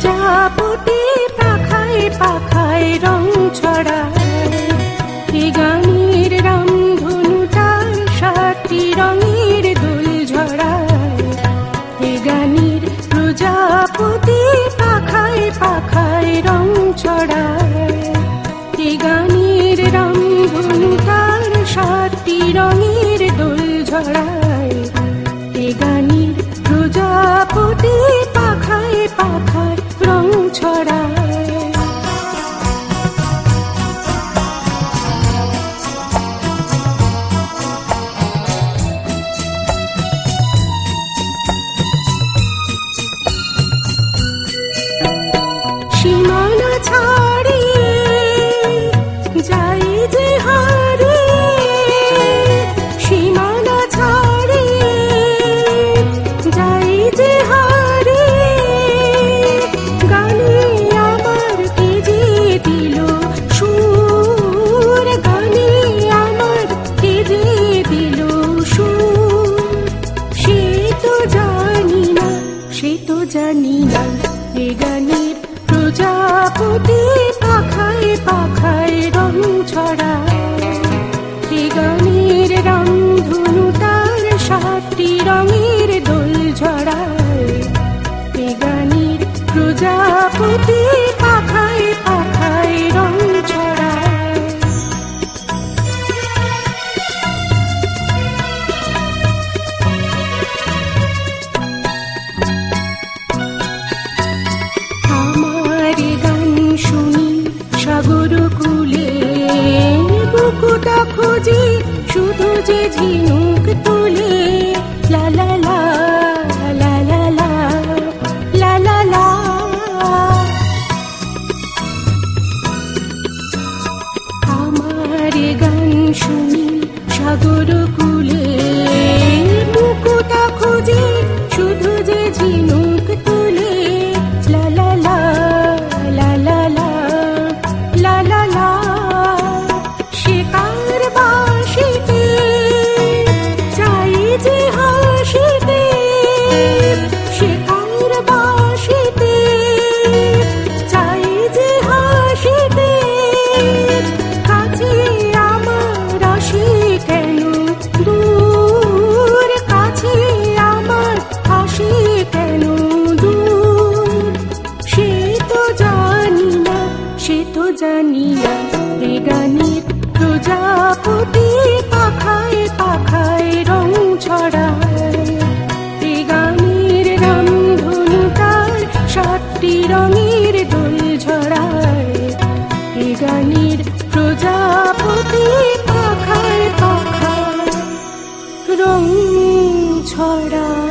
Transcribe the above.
প্রজাপতি পাখায় পাখায় রং ছড়ায়, এ গানের রামধনু তার 7টি রঙের দোল ঝরায়। এ গানের প্রজাপতি পাখায় পাখায় রং ছড়ায়, এ গানের রামধনু তার 7টি রঙের দোল ঝরায়। এ গানের প্রজাপতি পাখায় পাখায় রং ছড়ায়। সীমানা ছাড়িয়ে যাই যে হারে, সীমানা ছাড়িয়ে যাই যে হারে, গানে আমার কে যে দিল সুর, গানে আমার কে যে দিল সুর। সে তো জানি না, সে তো জানি না, এ গানের প্রজাপতি পাখায় পাখায় রং ছড়ায়, এ গানের রামধনু তার 7টি রঙের দোল ঝরায়। এ গানের প্রজাপতি পাখায় পাখায় রং ছড়ায়। আমার গান শুনি সাগর কূলে, বুকুটা খুঁজি শুধু যে ঝিনুক তুলে। লা লা লা লা লা লা লা লা লা। আমার গান শুনি সাগর কূলে, বুকুটা খুঁজি শুধু যে ঝিনুক তুলে। লা লা লা লা লা লা লা লা লা। শিকার বাসিতে চাই যে হাসিতে, শিকার বাসিতে চাই যে হাসিতে। কাছে আমার আসি কেন দূর, কাছে আমার আসি কেন দূর। সে তো জানি না, সে তো জানি না, এ গানের প্রজাপতি পাখায় পাখায় রং ছড়ায়। এ গানের রামধনু তার 7টি রঙের দোল ঝরায়। এ গানের প্রজাপতি পাখায় পাখায় রং ছড়ায়।